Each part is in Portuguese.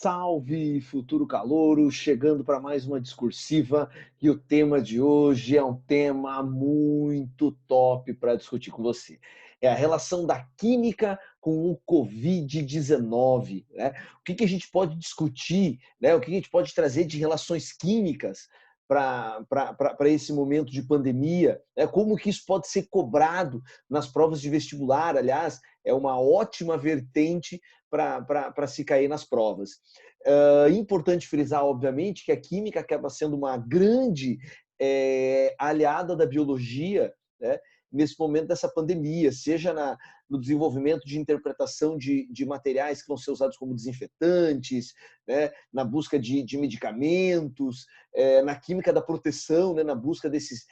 Salve, futuro calouro, chegando para mais uma discursiva e o tema de hoje é um tema muito top para discutir com você. É a relação da química com o Covid-19, né? O que a gente pode discutir, né? O que a gente pode trazer de relações químicas para esse momento de pandemia, né? Como que isso pode ser cobrado nas provas de vestibular, aliás, é uma ótima vertente para se cair nas provas. Importante frisar, obviamente, que a química acaba sendo uma grande aliada da biologia, né, nesse momento dessa pandemia, seja no desenvolvimento de interpretação de materiais que vão ser usados como desinfetantes, né, na busca de medicamentos, na química da proteção, né, na busca desses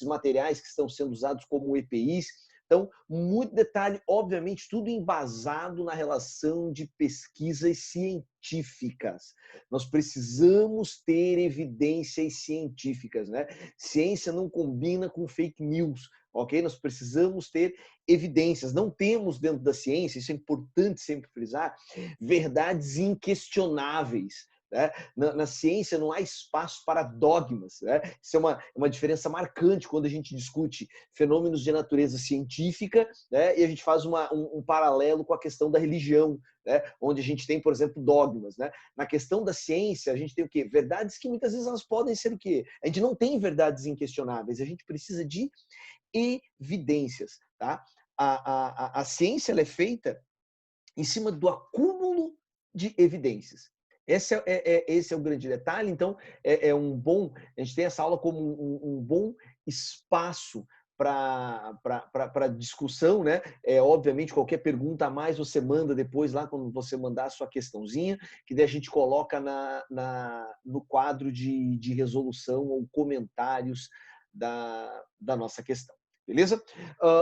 materiais que estão sendo usados como EPIs. Então, muito detalhe, obviamente, tudo embasado na relação de pesquisas científicas. Nós precisamos ter evidências científicas, né? Ciência não combina com fake news, ok? Nós precisamos ter evidências. Não temos dentro da ciência, isso é importante sempre frisar, verdades inquestionáveis. Né? Na ciência não há espaço para dogmas. Né? Isso é uma diferença marcante quando a gente discute fenômenos de natureza científica, né? E a gente faz um paralelo com a questão da religião, né? Onde a gente tem, por exemplo, dogmas. Né? Na questão da ciência, a gente tem o quê? Verdades que muitas vezes elas podem ser o quê? A gente não tem verdades inquestionáveis, a gente precisa de evidências. Tá? A ciência ela é feita em cima do acúmulo de evidências. Esse é o grande detalhe. Então, a gente tem essa aula como um bom espaço para discussão, né? Obviamente, qualquer pergunta a mais você manda depois lá, quando você mandar a sua questãozinha, que daí a gente coloca no quadro de resolução ou comentários da nossa questão. Beleza?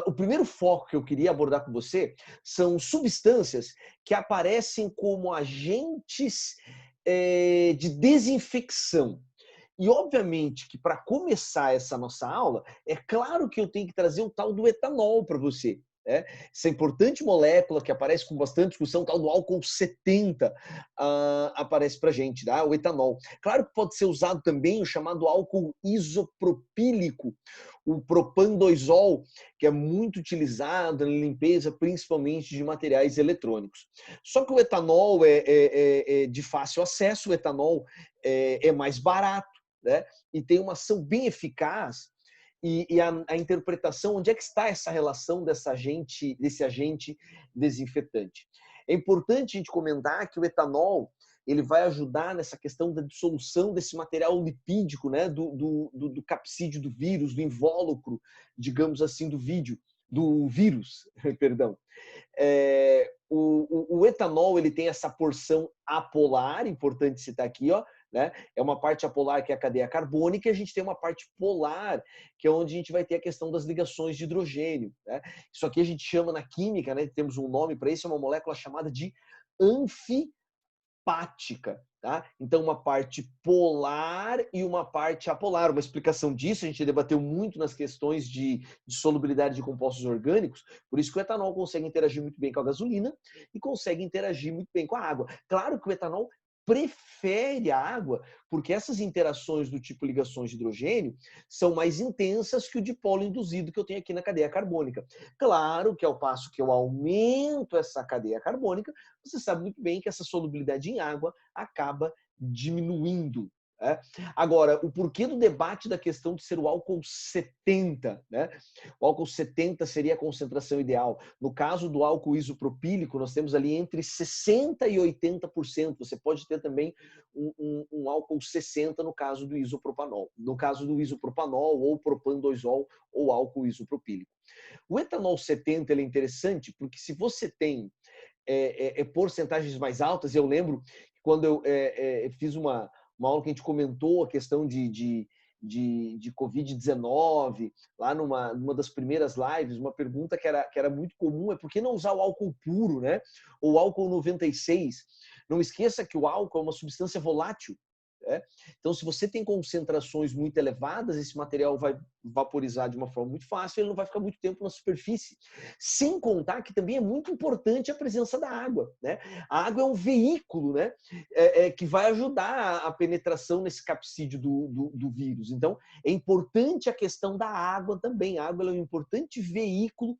O primeiro foco que eu queria abordar com você são substâncias que aparecem como agentes de desinfecção. E, obviamente, que para começar essa nossa aula, é claro que eu tenho que trazer o tal do etanol para você. Né? Essa importante molécula que aparece com bastante discussão, o tal do álcool 70, aparece para a gente, tá? O etanol. Claro que pode ser usado também o chamado álcool isopropílico, o propandoisol, que é muito utilizado na limpeza, principalmente de materiais eletrônicos. Só que o etanol é de fácil acesso, o etanol é mais barato, né? E tem uma ação bem eficaz. E a interpretação, onde é que está essa relação desse agente desinfetante? É importante a gente comentar que o etanol ele vai ajudar nessa questão da dissolução desse material lipídico, né, do capsídeo do vírus, do invólucro, digamos assim, do vírus, perdão. O etanol ele tem essa porção apolar, importante citar aqui, ó, né? É uma parte apolar que é a cadeia carbônica e a gente tem uma parte polar, que é onde a gente vai ter a questão das ligações de hidrogênio. Né? Isso aqui a gente chama na química, né? Temos um nome para isso, é uma molécula chamada de anfipática. Tá? Então, uma parte polar e uma parte apolar. Uma explicação disso, a gente debateu muito nas questões de solubilidade de compostos orgânicos, por isso que o etanol consegue interagir muito bem com a gasolina e consegue interagir muito bem com a água. Claro que o etanol prefere a água, porque essas interações do tipo ligações de hidrogênio são mais intensas que o dipolo induzido que eu tenho aqui na cadeia carbônica. Claro que ao passo que eu aumento essa cadeia carbônica, você sabe muito bem que essa solubilidade em água acaba diminuindo. Né? Agora, o porquê do debate da questão de ser o álcool 70, né? O álcool 70 seria a concentração ideal. No caso do álcool isopropílico, nós temos ali entre 60% e 80%. Você pode ter também um álcool 60 no caso do isopropanol. No caso do isopropanol, ou propandoisol, ou álcool isopropílico. O etanol 70 ele é interessante porque se você tem porcentagens mais altas, eu lembro que quando eu fiz uma aula que a gente comentou a questão de Covid-19, lá numa das primeiras lives, uma pergunta que era muito comum é por que não usar o álcool puro, né? Ou álcool 96? Não esqueça que o álcool é uma substância volátil. né? Então, se você tem concentrações muito elevadas, esse material vai vaporizar de uma forma muito fácil, ele não vai ficar muito tempo na superfície. Sem contar que também é muito importante a presença da água, né? A água é um veículo, né? Que vai ajudar a penetração nesse capsídeo do vírus. Então, é importante a questão da água também. A água é um importante veículo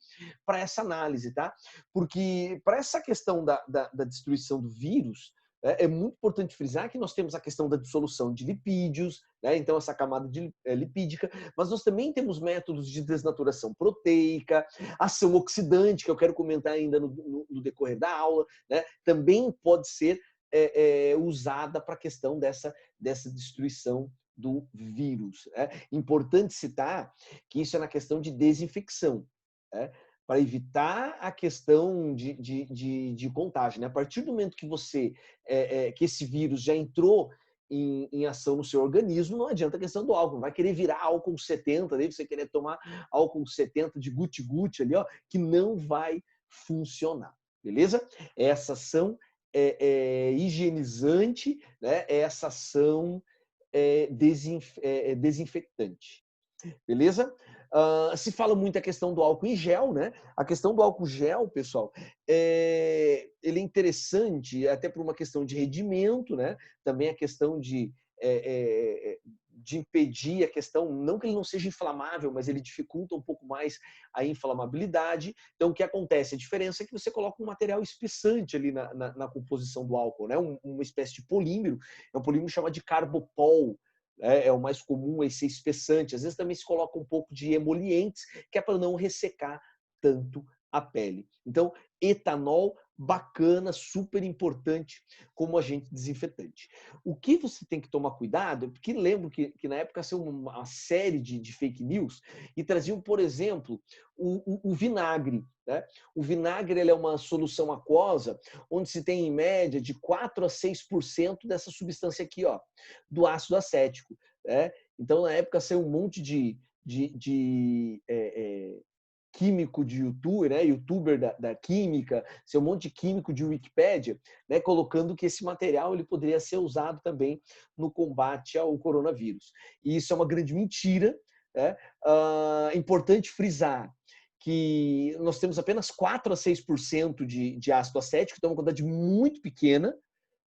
para essa análise, tá? Porque para essa questão da destruição do vírus, é muito importante frisar que nós temos a questão da dissolução de lipídios, né? Então essa camada lipídica, mas nós também temos métodos de desnaturação proteica, ação oxidante, que eu quero comentar ainda no decorrer da aula, né? Também pode ser usada para a questão dessa destruição do vírus. Importante citar que isso é na questão de desinfecção, né? Para evitar a questão de contágio, né? A partir do momento que que esse vírus já entrou em ação no seu organismo, não adianta a questão do álcool, não vai querer virar álcool 70, daí você querer tomar álcool 70 de guti-guti ali, ó, que não vai funcionar, beleza? Essa ação higienizante, né? Essa ação desinfectante. Beleza? Se fala muito a questão do álcool em gel, né? A questão do álcool gel, pessoal, ele é interessante até por uma questão de rendimento, né? Também a questão de impedir a questão, não que ele não seja inflamável, mas ele dificulta um pouco mais a inflamabilidade. Então, o que acontece? A diferença é que você coloca um material espessante ali na composição do álcool, né? Uma espécie de polímero, é um polímero chamado de carbopol. É o mais comum, esse espessante. Às vezes também se coloca um pouco de emolientes, que é para não ressecar tanto a pele. Então, etanol, bacana, super importante como agente desinfetante. O que você tem que tomar cuidado, porque lembro que na época saiu uma série de fake news e traziam, por exemplo, o vinagre. Né? O vinagre ele é uma solução aquosa onde se tem em média de 4 a 6% dessa substância aqui, ó, do ácido acético. Né? Então, na época saiu um monte de químico de YouTube, né, youtuber da química, seu monte de químico de Wikipédia, né, colocando que esse material ele poderia ser usado também no combate ao coronavírus. E isso é uma grande mentira. Né? Importante frisar que nós temos apenas 4 a 6% de ácido acético, então é uma quantidade muito pequena,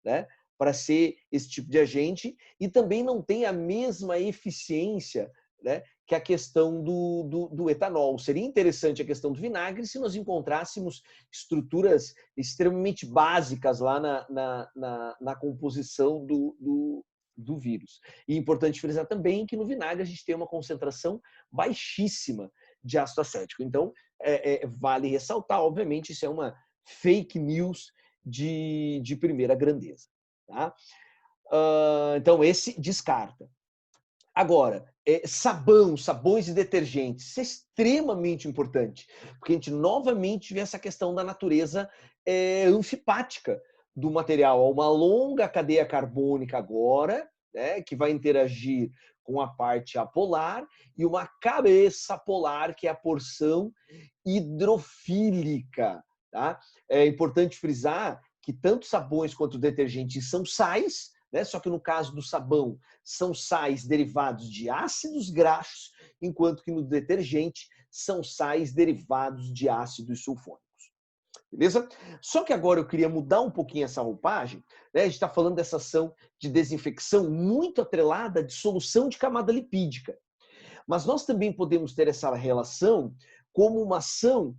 né, para ser esse tipo de agente, e também não tem a mesma eficiência, né, que a questão do etanol. Seria interessante a questão do vinagre se nós encontrássemos estruturas extremamente básicas lá na composição do vírus. E é importante frisar também que no vinagre a gente tem uma concentração baixíssima de ácido acético. Então, vale ressaltar, obviamente, isso é uma fake news de primeira grandeza. Tá? Então, esse descarta. Agora, sabões e detergentes, isso é extremamente importante, porque a gente novamente vê essa questão da natureza anfipática do material. Há uma longa cadeia carbônica agora, né, que vai interagir com a parte apolar, e uma cabeça polar, que é a porção hidrofílica. Tá? É importante frisar que tanto sabões quanto detergentes são sais, né? Só que no caso do sabão, são sais derivados de ácidos graxos, enquanto que no detergente são sais derivados de ácidos sulfônicos. Beleza? Só que agora eu queria mudar um pouquinho essa roupagem. Né? A gente está falando dessa ação de desinfecção muito atrelada à dissolução de camada lipídica. Mas nós também podemos ter essa relação como uma ação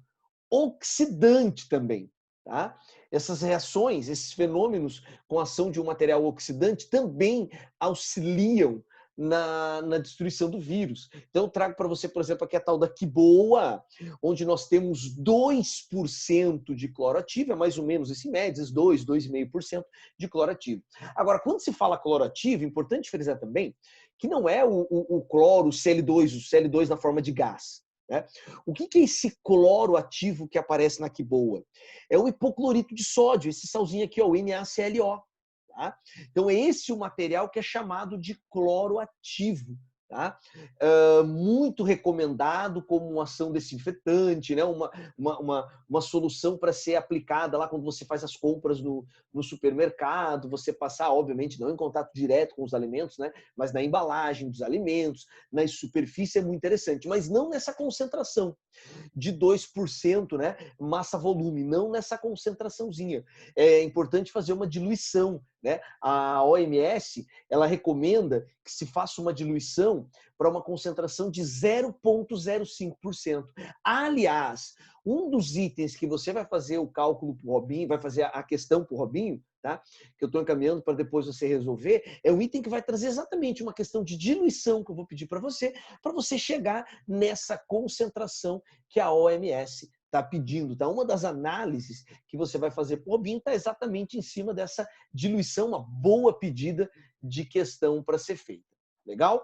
oxidante também. Tá? Essas reações, esses fenômenos com a ação de um material oxidante também auxiliam na destruição do vírus. Então, eu trago para você, por exemplo, aqui a tal da quiboa, onde nós temos 2% de cloro ativo, é mais ou menos esse média, 2,5% de cloro ativo. Agora, quando se fala cloro ativo, é importante frisar também que não é o cloro, o CL2 na forma de gás. Né? O que é esse cloro ativo que aparece na quiboa? É o hipoclorito de sódio, esse salzinho aqui, ó, o NaClO. Tá? Então, é esse o material que é chamado de cloro ativo. tá? Muito recomendado como uma ação desinfetante, né? Uma solução para ser aplicada lá quando você faz as compras no supermercado, você passar, obviamente, não em contato direto com os alimentos, né? Mas na embalagem dos alimentos, na superfície é muito interessante, mas não nessa concentração de 2%, né, massa-volume, não nessa concentraçãozinha. É importante fazer uma diluição, né? A OMS, ela recomenda que se faça uma diluição para uma concentração de 0,05%. Aliás, um dos itens que você vai fazer o cálculo para o Robinho, vai fazer a questão para o Robinho, tá? Que eu estou encaminhando para depois você resolver, é um item que vai trazer exatamente uma questão de diluição que eu vou pedir para você chegar nessa concentração que a OMS está pedindo. Tá? Uma das análises que você vai fazer para o Robinho está exatamente em cima dessa diluição, uma boa pedida de questão para ser feita. Legal?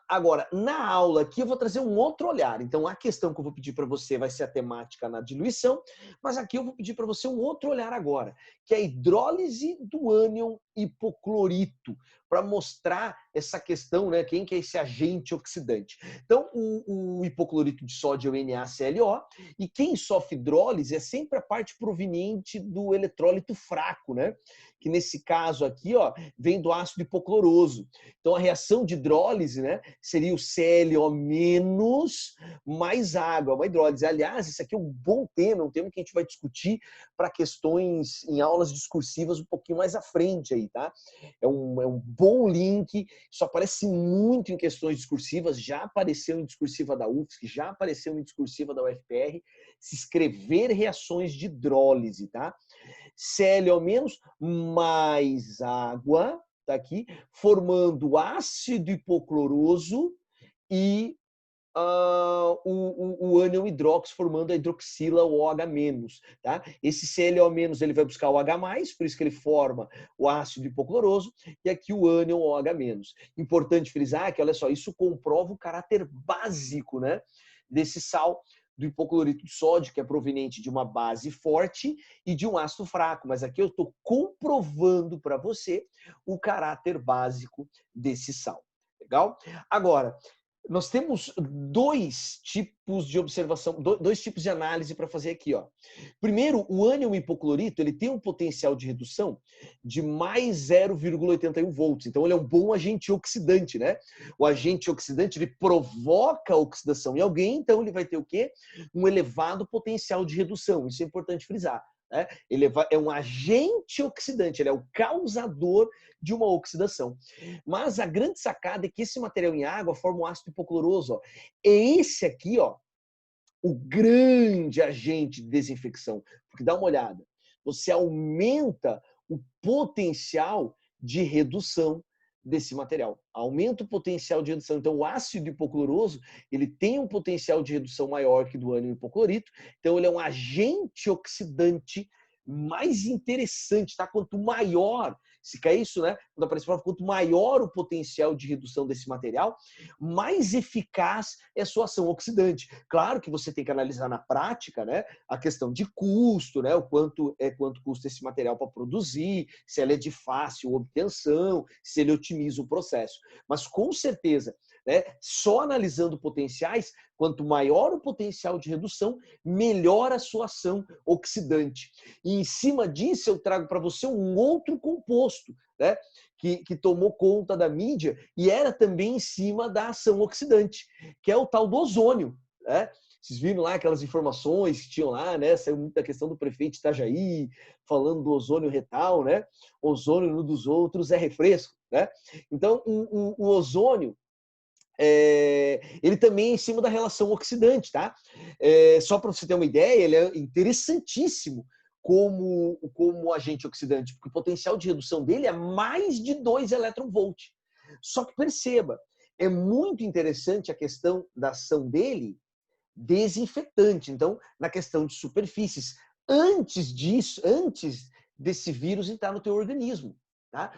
Agora, na aula aqui eu vou trazer um outro olhar. Então, a questão que eu vou pedir para você vai ser a temática na diluição, mas aqui eu vou pedir para você um outro olhar agora, que é a hidrólise do ânion hipoclorito, para mostrar essa questão, né? Quem que é esse agente oxidante? Então, o hipoclorito de sódio é o NaClO, e quem sofre hidrólise é sempre a parte proveniente do eletrólito fraco, né? Que nesse caso aqui, ó, vem do ácido hipocloroso. Então, a reação de hidrólise, né, seria o ClO menos mais água, uma hidrólise. Aliás, isso aqui é um bom tema, um tema que a gente vai discutir para questões em aulas discursivas um pouquinho mais à frente aí, tá? É um bom link, isso aparece muito em questões discursivas, já apareceu em discursiva da UFSC, já apareceu em discursiva da UFPR, se escrever reações de hidrólise, tá? ClO menos mais água, tá aqui, formando ácido hipocloroso e o ânion hidrox formando a hidroxila OH-. Tá? Esse ClO- ele vai buscar o H+, por isso que ele forma o ácido hipocloroso, e aqui o ânion OH-. Importante frisar que, olha só, isso comprova o caráter básico, né, desse sal do hipoclorito de sódio, que é proveniente de uma base forte e de um ácido fraco. Mas aqui eu estou comprovando para você o caráter básico desse sal. Legal? Agora, nós temos dois tipos de observação, dois tipos de análise para fazer aqui, ó. Primeiro, o ânion hipoclorito, ele tem um potencial de redução de mais 0,81 volts. Então, ele é um bom agente oxidante, né? O agente oxidante, ele provoca a oxidação em alguém, então ele vai ter o quê? Um elevado potencial de redução. Isso é importante frisar. Né? Ele é um agente oxidante, ele é o causador de uma oxidação. Mas a grande sacada é que esse material em água forma um ácido hipocloroso. Ó. É esse aqui, ó, o grande agente de desinfecção. Porque dá uma olhada, você aumenta o potencial de redução desse material. Aumenta o potencial de redução. Então, o ácido hipocloroso, ele tem um potencial de redução maior que do ânion hipoclorito. Então, ele é um agente oxidante mais interessante, tá? Quanto maior, se cair isso, né? Quando aparece prova, quanto maior o potencial de redução desse material, mais eficaz é a sua ação oxidante. Claro que você tem que analisar na prática, né? A questão de custo, né? O quanto custa esse material para produzir, se ele é de fácil obtenção, se ele otimiza o processo. Mas com certeza, né? Só analisando potenciais, quanto maior o potencial de redução, melhor a sua ação oxidante. E em cima disso, eu trago para você um outro composto, né, que tomou conta da mídia e era também em cima da ação oxidante, que é o tal do ozônio. Né? Vocês viram lá aquelas informações que tinham lá, né? Saiu muita questão do prefeito de Itajaí, falando do ozônio retal, né? Ozônio no dos outros é refresco, né? Então, o ozônio, ele também é em cima da relação oxidante, tá? Só para você ter uma ideia, ele é interessantíssimo como agente oxidante, porque o potencial de redução dele é mais de 2 eletronvolt. Só que perceba, é muito interessante a questão da ação dele desinfetante. Então, na questão de superfícies, antes desse vírus entrar no teu organismo, tá?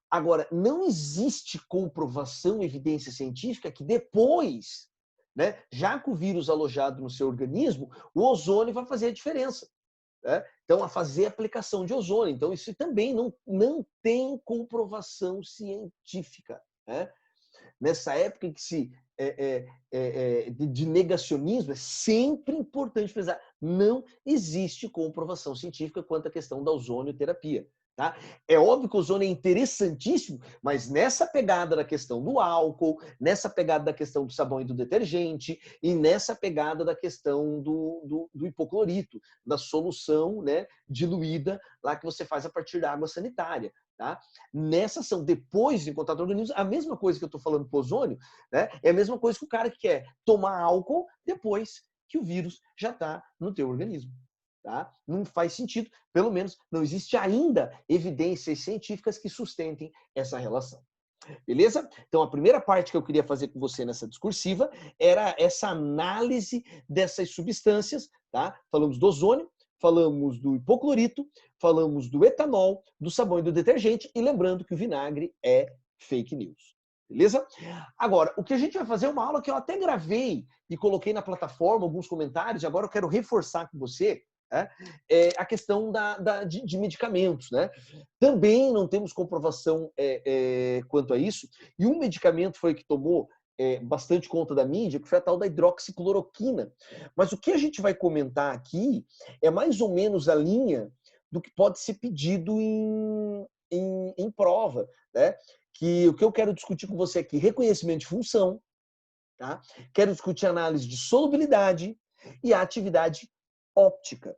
Agora, não existe comprovação, evidência científica que depois, né, já com o vírus alojado no seu organismo, o ozônio vai fazer a diferença. Né? Então, a fazer aplicação de ozônio. Então, isso também não tem comprovação científica. Né? nessa época que de negacionismo, é sempre importante frisar, não existe comprovação científica quanto à questão da ozonioterapia. Tá? É óbvio que o ozônio é interessantíssimo, mas nessa pegada da questão do álcool, nessa pegada da questão do sabão e do detergente, e nessa pegada da questão do hipoclorito, da solução, né, diluída lá que você faz a partir da água sanitária. Tá? Nessa ação, depois de contato com o organismo, a mesma coisa que eu estou falando para o ozônio, né, é a mesma coisa que o cara que quer tomar álcool depois que o vírus já está no teu organismo. Tá? Não faz sentido, pelo menos não existe ainda evidências científicas que sustentem essa relação. Beleza? Então, a primeira parte que eu queria fazer com você nessa discursiva era essa análise dessas substâncias, tá? Falamos do ozônio, falamos do hipoclorito, falamos do etanol, do sabão e do detergente, e lembrando que o vinagre é fake news. Beleza? Agora, o que a gente vai fazer é uma aula que eu até gravei e coloquei na plataforma alguns comentários, e agora eu quero reforçar com você, a questão de medicamentos. Né? Também não temos comprovação quanto a isso. E um medicamento foi que tomou bastante conta da mídia, que foi a tal da hidroxicloroquina. Mas o que a gente vai comentar aqui é mais ou menos a linha do que pode ser pedido em prova. Né? Que o que eu quero discutir com você aqui, reconhecimento de função, tá? Quero discutir análise de solubilidade e a atividade óptica.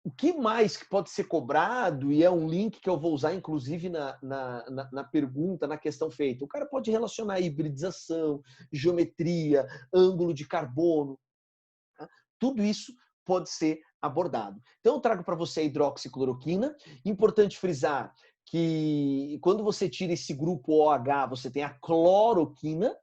O que mais que pode ser cobrado, e é um link que eu vou usar, inclusive, na pergunta, na questão feita. O cara pode relacionar hibridização, geometria, ângulo de carbono. Tá? Tudo isso pode ser abordado. Então, eu trago para você a hidroxicloroquina. Importante frisar que quando você tira esse grupo OH, você tem a cloroquina.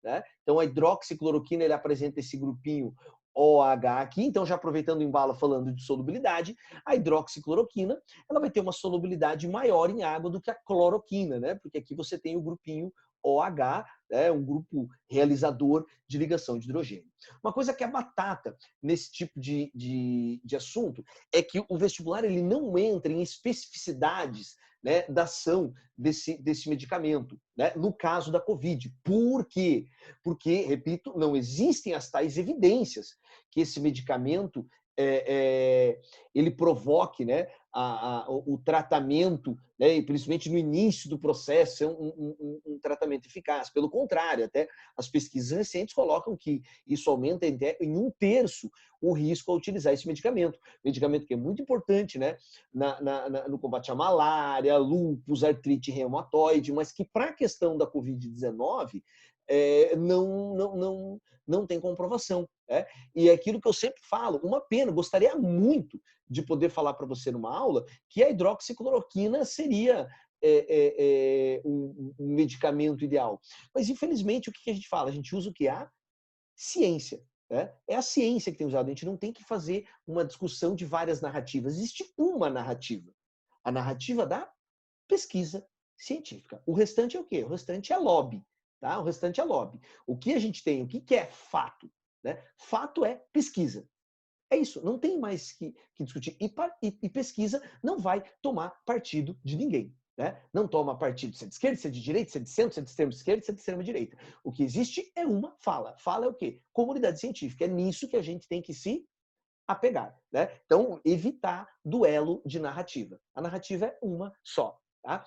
Né? Então, a hidroxicloroquina ele apresenta esse grupinho OH aqui. Então, já aproveitando o embalo falando de solubilidade, a hidroxicloroquina ela vai ter uma solubilidade maior em água do que a cloroquina, né? Porque aqui você tem o grupinho OH, né? Um grupo realizador de ligação de hidrogênio. Uma coisa que é batata nesse tipo de assunto é que o vestibular ele não entra em especificidades, né, da ação desse medicamento, né, no caso da Covid. Por quê? Porque, repito, não existem as tais evidências que esse medicamento ele provoque, né, o tratamento, né, principalmente no início do processo, é um tratamento eficaz. Pelo contrário, até as pesquisas recentes colocam que isso aumenta em 1/3 o risco a utilizar esse medicamento. Medicamento que é muito importante, né, no combate à malária, lúpus, artrite reumatoide, mas que para a questão da Covid-19 não tem comprovação. E é aquilo que eu sempre falo, uma pena, gostaria muito de poder falar para você numa aula que a hidroxicloroquina seria um medicamento ideal. Mas, infelizmente, o que a gente fala? A gente usa o que? A ciência. É a ciência que tem usado. A gente não tem que fazer uma discussão de várias narrativas. Existe uma narrativa. A narrativa da pesquisa científica. O restante é o quê? O restante é lobby. Tá? O restante é lobby. O que a gente tem? O que é fato? Né? Fato é pesquisa. É isso, não tem mais que discutir. E pesquisa não vai tomar partido de ninguém. Né? Não toma partido se é de esquerda, se é de direita, se é de centro, se é de extrema esquerda, se é de extrema direita. O que existe é uma fala. Fala é o quê? Comunidade científica. É nisso que a gente tem que se apegar. Né? Então, evitar duelo de narrativa. A narrativa é uma só. Tá?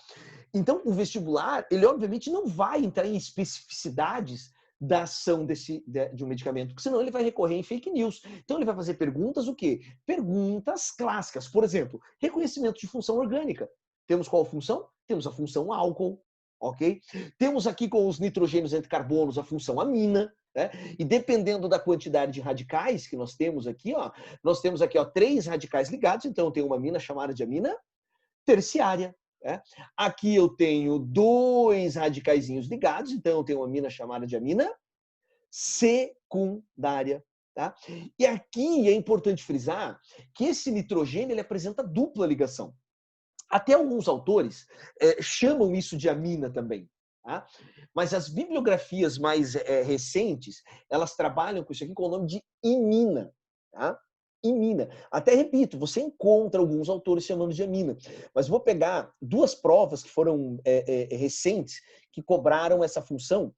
Então, o vestibular, ele obviamente não vai entrar em especificidades da ação de um medicamento, porque senão ele vai recorrer em fake news. Então, ele vai fazer perguntas o quê? Perguntas clássicas. Por exemplo, reconhecimento de função orgânica. Temos qual função? Temos a função álcool, ok? Temos aqui com os nitrogênios entre carbonos a função amina, né? E dependendo da quantidade de radicais que nós temos aqui, nós temos aqui 3 radicais ligados, então eu tenho uma amina chamada de amina terciária. Aqui eu tenho 2 radicaizinhos ligados, então eu tenho uma amina chamada de amina secundária. Tá? E aqui é importante frisar que esse nitrogênio ele apresenta dupla ligação. Até alguns autores chamam isso de amina também. Tá? Mas as bibliografias mais recentes, elas trabalham com isso aqui com o nome de imina. Tá? Imina. Até repito, você encontra alguns autores chamando de amina. Mas vou pegar 2 provas que foram recentes, que cobraram essa função,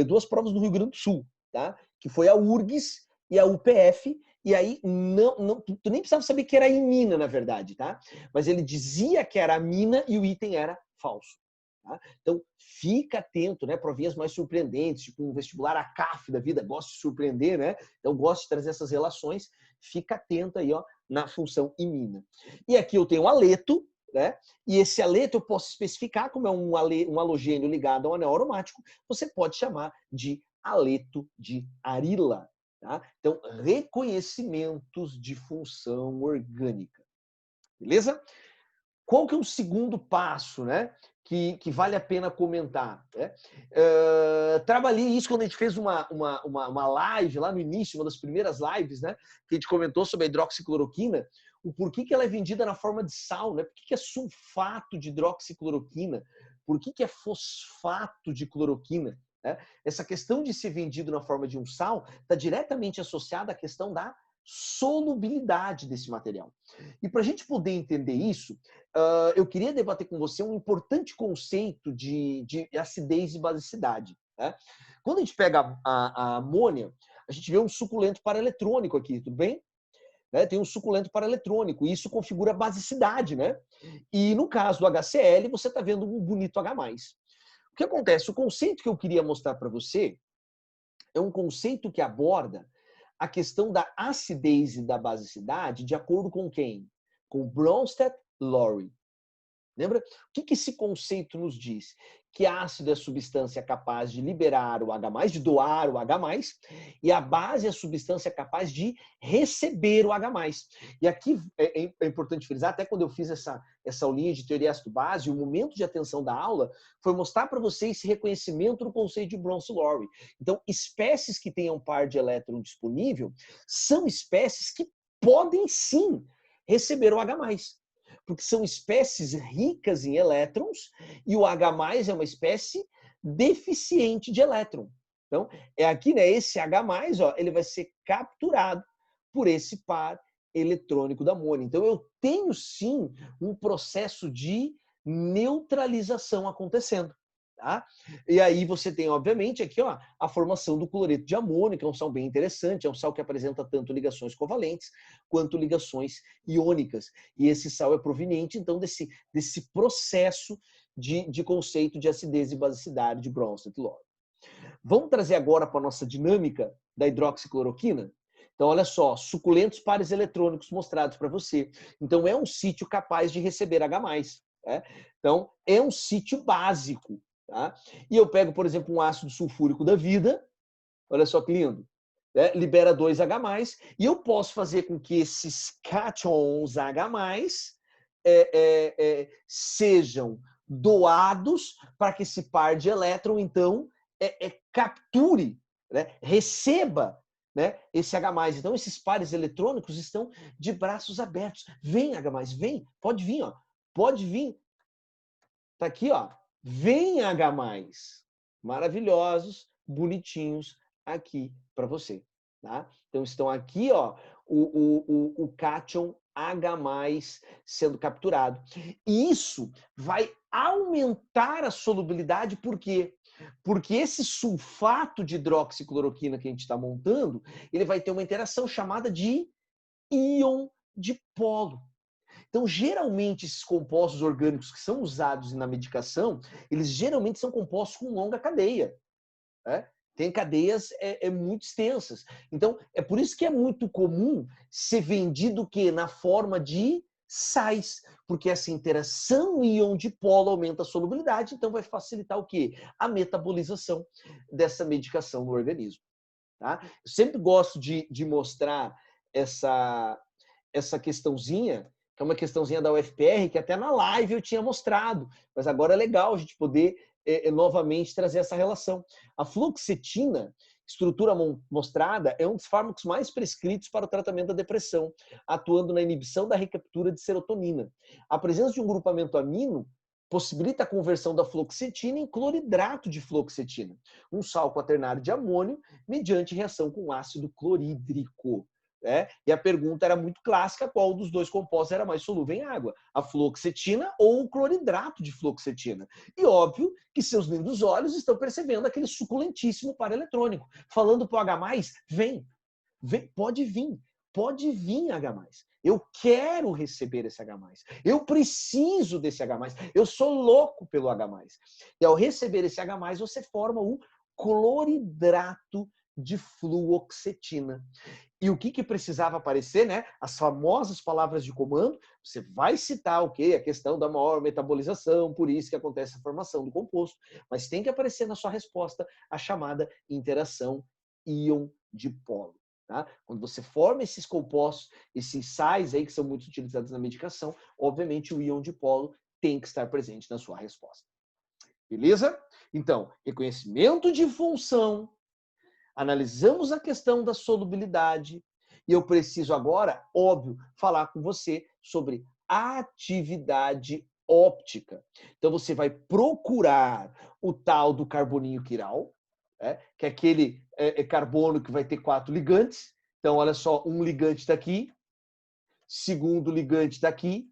duas provas do Rio Grande do Sul, tá? Que foi a URGS e a UPF, e aí tu nem precisava saber que era imina, na verdade, tá? Mas ele dizia que era mina e o item era falso. Tá? Então, fica atento, né? Provinhas mais surpreendentes, tipo um vestibular ACAF da vida, gosta de surpreender, né? Então, gosta de trazer essas relações. Fica atento aí, ó, na função imina. E aqui eu tenho o aleto, né? E esse aleto eu posso especificar como é um halogênio ligado a um anel aromático, você pode chamar de aleto de arila. Tá? Então, reconhecimentos de função orgânica. Beleza? Qual que é o segundo passo, né? Que vale a pena comentar. Né? Trabalhei isso quando a gente fez uma live lá no início, uma das primeiras lives, né? Que a gente comentou sobre a hidroxicloroquina, o porquê que ela é vendida na forma de sal, né? Por que é sulfato de hidroxicloroquina? Por que é fosfato de cloroquina? Né? Essa questão de ser vendido na forma de um sal está diretamente associada à questão da solubilidade desse material. E para a gente poder entender isso, eu queria debater com você um importante conceito de acidez e basicidade. Né? Quando a gente pega a amônia, a gente vê um suculento paraeletrônico aqui, tudo bem? Né? Tem um suculento paraeletrônico, e isso configura basicidade. Né? E no caso do HCl, você está vendo um bonito H+. O que acontece? O conceito que eu queria mostrar para você é um conceito que aborda a questão da acidez e da basicidade de acordo com quem? Com Bronsted-Lowry. Lembra? O que esse conceito nos diz? Que ácido é a substância capaz de liberar o H+, de doar o H+, e a base é a substância capaz de receber o H+. E aqui é importante frisar, até quando eu fiz essa aulinha de teoria ácido-base, o momento de atenção da aula foi mostrar para vocês esse reconhecimento do conceito de Bronsted-Lowry. Então, espécies que tenham par de elétron disponível são espécies que podem sim receber o H+. Porque são espécies ricas em elétrons e o H+ é uma espécie deficiente de elétron. Então, é aqui, né, esse H+, ó, ele vai ser capturado por esse par eletrônico da amônia. Então, eu tenho sim um processo de neutralização acontecendo. Tá? E aí você tem, obviamente, aqui ó, a formação do cloreto de amônio, que é um sal bem interessante, é um sal que apresenta tanto ligações covalentes quanto ligações iônicas. E esse sal é proveniente, então, desse processo de conceito de acidez e basicidade de Bronsted-Lowry. Vamos trazer agora para a nossa dinâmica da hidroxicloroquina? Então, olha só, suculentos pares eletrônicos mostrados para você. Então, é um sítio capaz de receber H+. Né? Então, é um sítio básico. Tá? E eu pego, por exemplo, um ácido sulfúrico da vida, olha só que lindo, né? Libera 2H+, e eu posso fazer com que esses cátions H+, sejam doados para que esse par de elétron, então, capture, né? Receba, né? Esse H+. Então, esses pares eletrônicos estão de braços abertos. Vem, H+, vem, pode vir, ó. Pode vir. Tá aqui, ó. Vem H+. Maravilhosos, bonitinhos aqui para você. Tá? Então, estão aqui ó, o cátion H+, sendo capturado. E isso vai aumentar a solubilidade, por quê? Porque esse sulfato de hidroxicloroquina que a gente está montando, ele vai ter uma interação chamada de íon dipolo. Então, geralmente, esses compostos orgânicos que são usados na medicação, eles geralmente são compostos com longa cadeia. Né? Tem cadeias muito extensas. Então, é por isso que é muito comum ser vendido o quê? Na forma de sais, porque essa interação íon-dipolo aumenta a solubilidade, então vai facilitar o quê? A metabolização dessa medicação no organismo. Tá? Eu sempre gosto de mostrar essa questãozinha, que é uma questãozinha da UFPR, que até na live eu tinha mostrado, mas agora é legal a gente poder novamente trazer essa relação. A fluoxetina, estrutura mostrada, é um dos fármacos mais prescritos para o tratamento da depressão, atuando na inibição da recaptura de serotonina. A presença de um grupamento amino possibilita a conversão da fluoxetina em cloridrato de fluoxetina, um sal quaternário de amônio, mediante reação com ácido clorídrico. né? E a pergunta era muito clássica, qual dos dois compostos era mais solúvel em água? A fluoxetina ou o cloridrato de fluoxetina? E óbvio que seus lindos olhos estão percebendo aquele suculentíssimo par eletrônico. Falando para o H+, vem, pode vir H+. Eu quero receber esse H+. Eu preciso desse H+. Eu sou louco pelo H+. E ao receber esse H+, você forma o cloridrato de fluoxetina. E o que precisava aparecer, né? As famosas palavras de comando. Você vai citar o quê? A questão da maior metabolização, por isso que acontece a formação do composto. Mas tem que aparecer na sua resposta a chamada interação íon-dipolo. Tá? Quando você forma esses compostos, esses sais aí que são muito utilizados na medicação, obviamente o íon dipolo tem que estar presente na sua resposta. Beleza? Então, reconhecimento de função, analisamos a questão da solubilidade e eu preciso agora, óbvio, falar com você sobre atividade óptica. Então, você vai procurar o tal do carboninho quiral, que é aquele carbono que vai ter 4 ligantes. Então, olha só, um ligante está aqui, segundo ligante está aqui,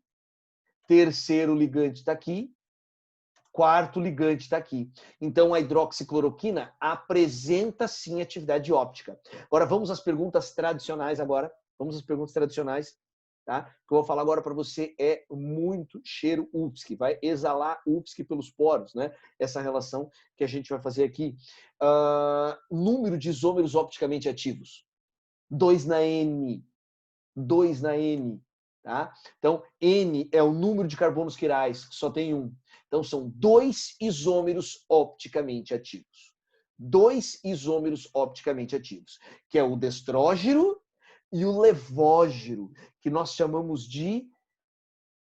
terceiro ligante está aqui, quarto ligante está aqui. Então, a hidroxicloroquina apresenta, sim, atividade óptica. Agora, vamos às perguntas tradicionais agora. Vamos às perguntas tradicionais. Tá? O que eu vou falar agora para você é muito cheiro UPSC. Vai exalar UPSC pelos poros, né? Essa relação que a gente vai fazer aqui. Número de isômeros opticamente ativos. 2 na N. 2 na N. Tá? Então, N é o número de carbonos quirais, só tem um. Então, são 2 isômeros opticamente ativos. 2 isômeros opticamente ativos, que é o destrógiro e o levógiro, que nós chamamos de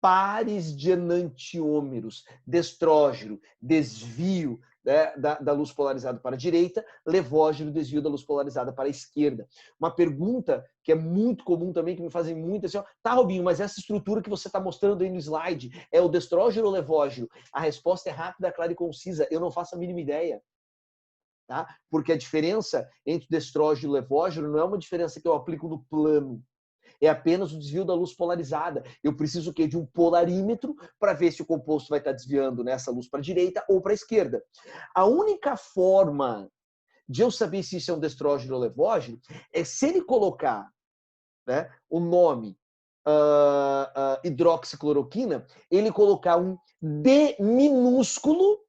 pares de enantiômeros. Destrógiro, desvio, né, da luz polarizada para a direita, levógiro, desvio da luz polarizada para a esquerda. Uma pergunta que é muito comum também, que me fazem muito assim, ó, tá, Robinho, mas essa estrutura que você está mostrando aí no slide é o destrógiro ou levógiro? A resposta é rápida, clara e concisa. Eu não faço a mínima ideia. Tá? Porque a diferença entre o destrógiro e o levógiro não é uma diferença que eu aplico no plano. É apenas o desvio da luz polarizada. Eu preciso o quê? De um polarímetro para ver se o composto vai estar desviando nessa luz para a direita ou para a esquerda. A única forma de eu saber se isso é um destrógeno ou levógeno é se ele colocar, né, o nome hidroxicloroquina, ele colocar um D minúsculo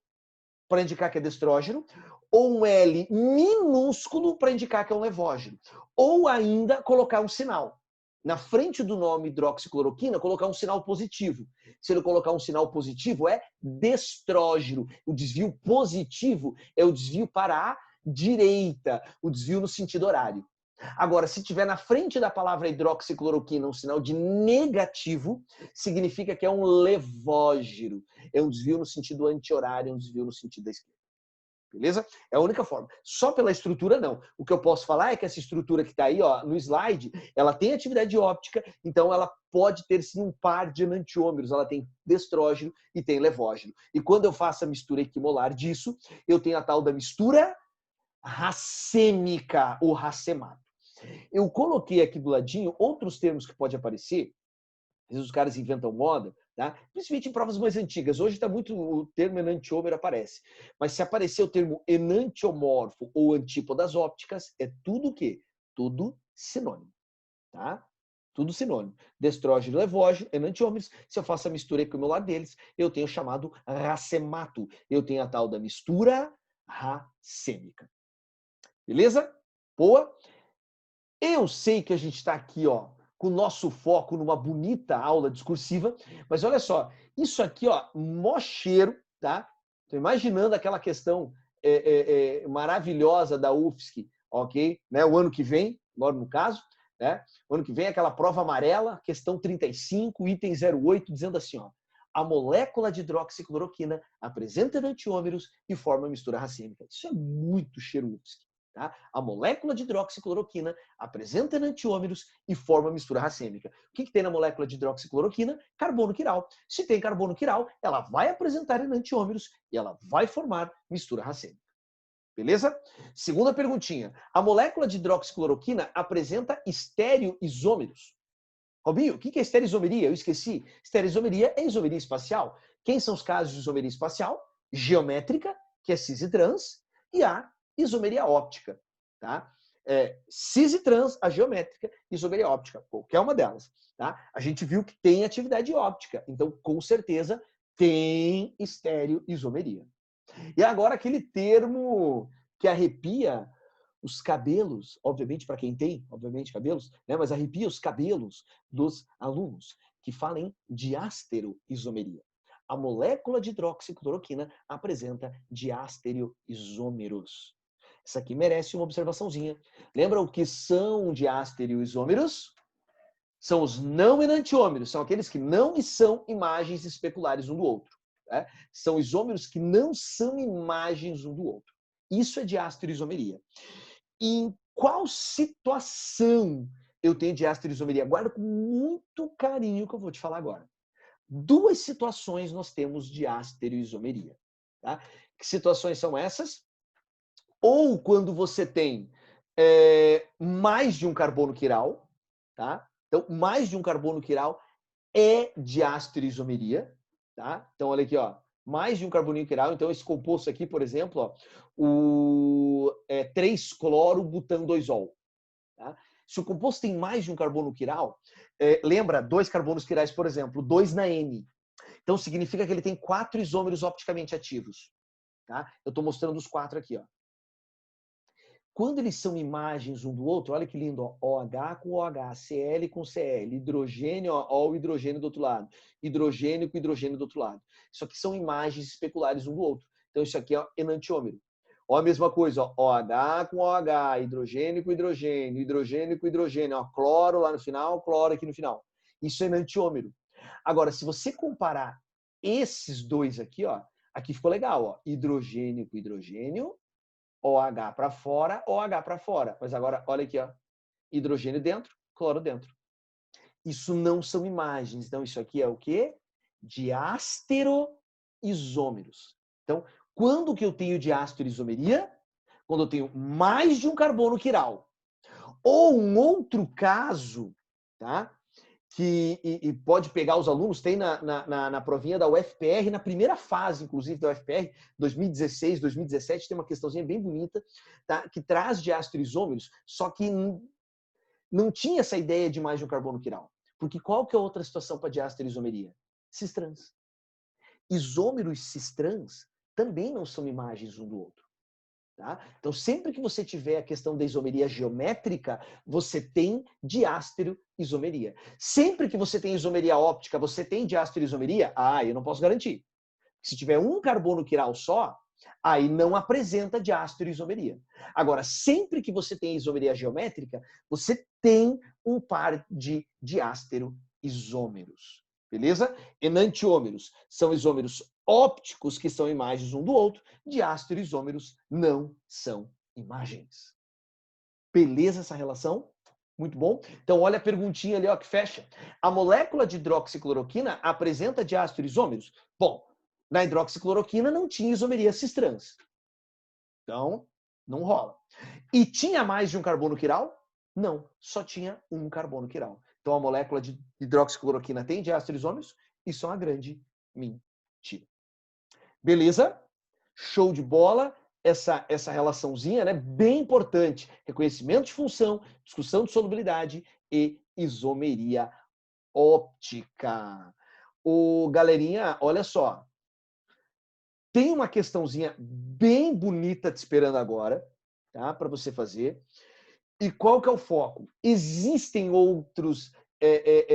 para indicar que é destrógeno, ou um L minúsculo para indicar que é um levógeno. Ou ainda colocar um sinal. Na frente do nome hidroxicloroquina, colocar um sinal positivo. Se ele colocar um sinal positivo, é destrógeno. O desvio positivo é o desvio para a direita, o desvio no sentido horário. Agora, se tiver na frente da palavra hidroxicloroquina um sinal de negativo, significa que é um levógeno. É um desvio no sentido anti-horário, é um desvio no sentido da esquerda. Beleza? É a única forma. Só pela estrutura, não. O que eu posso falar é que essa estrutura que está aí, ó, no slide, ela tem atividade óptica, então ela pode ter sim um par de enantiômeros. Ela tem destrógeno e tem levógeno. E quando eu faço a mistura equimolar disso, eu tenho a tal da mistura racêmica, ou racemato. Eu coloquei aqui do ladinho outros termos que pode aparecer. Às vezes os caras inventam moda, tá? Principalmente em provas mais antigas. Hoje está muito o termo enantiômero aparece. Mas se aparecer o termo enantiomorfo ou antípodas ópticas, é tudo o quê? Tudo sinônimo. Tá? Tudo sinônimo. Destrógeno, levógeno, enantiômeros. Se eu faço a mistura equimular deles, eu tenho o chamado racemato. Eu tenho a tal da mistura racêmica. Beleza? Boa? Eu sei que a gente está aqui, ó, com o nosso foco numa bonita aula discursiva, mas olha só, isso aqui, ó, mó cheiro, tá? Tô imaginando aquela questão maravilhosa da UFSC, ok? Né? O ano que vem, agora no caso, né? O ano que vem aquela prova amarela, questão 35, item 08, dizendo assim, ó, a molécula de hidroxicloroquina apresenta enantiômeros e forma mistura racêmica. Isso é muito cheiro UFSC. Tá? A molécula de hidroxicloroquina apresenta enantiômeros e forma mistura racêmica. O que tem na molécula de hidroxicloroquina? Carbono quiral. Se tem carbono quiral, ela vai apresentar enantiômeros e ela vai formar mistura racêmica. Beleza? Segunda perguntinha. A molécula de hidroxicloroquina apresenta estereoisômeros. Robinho, o que é estereoisomeria? Eu esqueci. Estereoisomeria é isomeria espacial. Quem são os casos de isomeria espacial? Geométrica, que é cis e trans, e a isomeria óptica. Tá? Cis e trans, a geométrica, isomeria óptica, qualquer uma delas. Tá? A gente viu que tem atividade óptica, então com certeza tem estereoisomeria. E agora aquele termo que arrepia os cabelos, obviamente para quem tem, obviamente cabelos, né, mas arrepia os cabelos dos alunos que falem de diastereoisomeria. A molécula de hidroxicloroquina apresenta diastereoisômeros. Isso aqui merece uma observaçãozinha. Lembra o que são diastereoisômeros? São os não enantiômeros, são aqueles que não são imagens especulares um do outro. Né? São isômeros que não são imagens um do outro. Isso é diastereoisomeria. Em qual situação eu tenho diastereoisomeria? Guarda com muito carinho o que eu vou te falar agora. Duas situações nós temos diastereoisomeria. Tá? Que situações são essas? Ou quando você tem mais de um carbono quiral, tá? Então, mais de um carbono quiral é diastereoisomeria, tá? Então, olha aqui, ó, mais de um carboninho quiral. Então, esse composto aqui, por exemplo, ó, o 3-cloro-butandoisol. Tá? Se o composto tem mais de um carbono quiral, lembra, 2 carbonos quirais, por exemplo, 2 na N. Então, significa que ele tem 4 isômeros opticamente ativos. Tá? Eu estou mostrando os 4 aqui, ó. Quando eles são imagens um do outro, olha que lindo, ó, OH com OH, Cl com Cl, hidrogênio, ó, o hidrogênio do outro lado, hidrogênio com hidrogênio do outro lado. Isso aqui são imagens especulares um do outro. Então isso aqui é enantiômero. Ó, a mesma coisa, ó, OH com OH, hidrogênio com hidrogênio, hidrogênio com hidrogênio, ó, cloro lá no final, cloro aqui no final. Isso é enantiômero. Agora, se você comparar esses dois aqui, ó, aqui ficou legal, ó, hidrogênio com hidrogênio, OH para fora, OH para fora. Mas agora, olha aqui, ó. Hidrogênio dentro, cloro dentro. Isso não são imagens. Então, isso aqui é o quê? Diastereoisômeros. Então, quando que eu tenho diastereoisomeria? Quando eu tenho mais de um carbono quiral. Ou um outro caso, tá? Que pode pegar os alunos, tem na provinha da UFPR, na primeira fase, inclusive, da UFPR, 2016, 2017, tem uma questãozinha bem bonita, tá? Que traz diastereoisômeros, só que não tinha essa ideia de mais de um carbono quiral. Porque qual que é outra situação para diastereoisomeria? Cis-trans. Isômeros cis-trans também não são imagens um do outro. Tá? Então, sempre que você tiver a questão da isomeria geométrica, você tem diastereoisomeria. Sempre que você tem isomeria óptica, você tem diastereoisomeria? Ah, eu não posso garantir. Se tiver um carbono quiral só, aí não apresenta diastereoisomeria. Agora, sempre que você tem isomeria geométrica, você tem um par de diastereoisômeros. Beleza? Enantiômeros são isômeros ópticos, que são imagens um do outro. Diastereoisômeros não são imagens. Beleza essa relação? Muito bom. Então, olha a perguntinha ali, ó, que fecha. A molécula de hidroxicloroquina apresenta diastereoisômeros? Bom, na hidroxicloroquina não tinha isomeria cis-trans. Então, não rola. E tinha mais de um carbono quiral? Não, só tinha um carbono quiral. Então, a molécula de hidroxicloroquina tem diastereoisômeros? Isso é uma grande mentira. Beleza? Show de bola. Essa relaçãozinha, né, bem importante. Reconhecimento de função, discussão de solubilidade e isomeria óptica. Galerinha, olha só. Tem uma questãozinha bem bonita te esperando agora, tá? Para você fazer. E qual que é o foco? Existem outros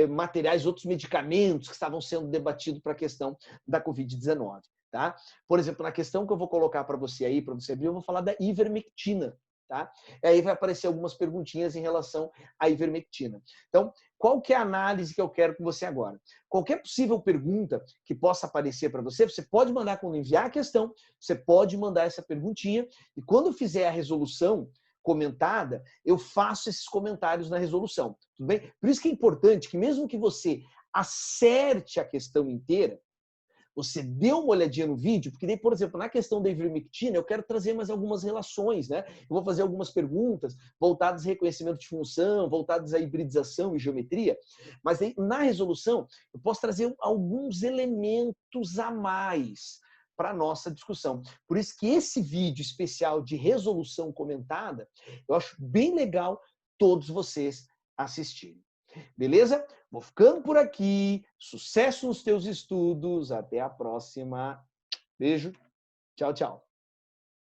materiais, outros medicamentos que estavam sendo debatidos para a questão da Covid-19. Tá? Por exemplo, na questão que eu vou colocar para você aí, para você abrir, eu vou falar da ivermectina. Tá? E aí vai aparecer algumas perguntinhas em relação à ivermectina. Então, qual que é a análise que eu quero com você agora? Qualquer possível pergunta que possa aparecer para você, você pode mandar quando enviar a questão, você pode mandar essa perguntinha, e quando eu fizer a resolução comentada, eu faço esses comentários na resolução. Tudo bem? Por isso que é importante que mesmo que você acerte a questão inteira, você deu uma olhadinha no vídeo, porque daí, por exemplo, na questão da ivermectina, eu quero trazer mais algumas relações, né? Eu vou fazer algumas perguntas voltadas a reconhecimento de função, voltadas à hibridização e geometria, mas aí, na resolução, eu posso trazer alguns elementos a mais para a nossa discussão. Por isso que esse vídeo especial de resolução comentada, eu acho bem legal todos vocês assistirem. Beleza? Vou ficando por aqui. Sucesso nos teus estudos. Até a próxima. Beijo. Tchau, tchau.